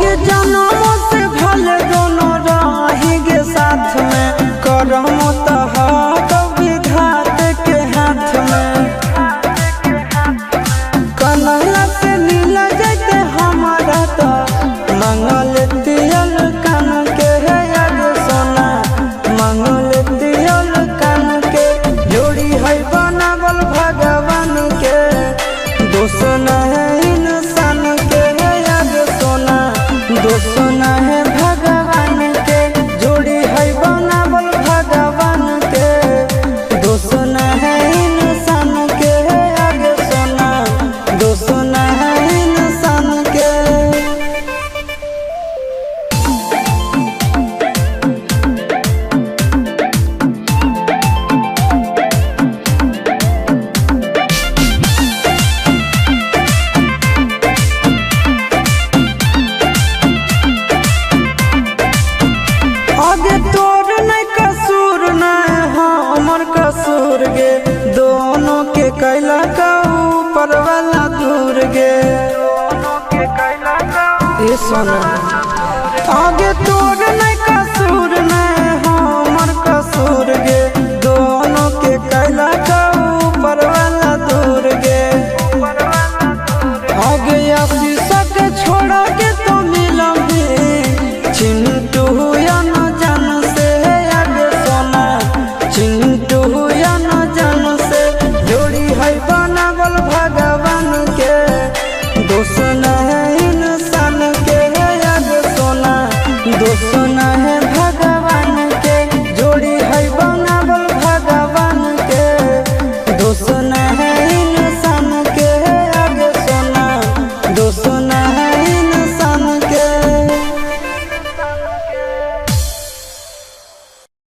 आगे जन्मों से भले दोनों रहेंगे साथ में, करम तो हाथ विधात के हाथ में। कन्हैया से नीला जैते हमारा तो मंगल तियल कान के है याद सोना, मंगल तियल कान के जोड़ी है बनावल भगवान के, दोष न है इंसान के है याद सोना, दोष न है भगवान के, जोड़ी है बनावल भगवान के, दोष न है इंसान के है याद सोना, दोष न है इंसान के। आगे तोर नहीं कसूर नहीं हमर कसूर गे, दोनों के कैला का ऊपर वाला दूर गे। ये सोना आगे तोर नहीं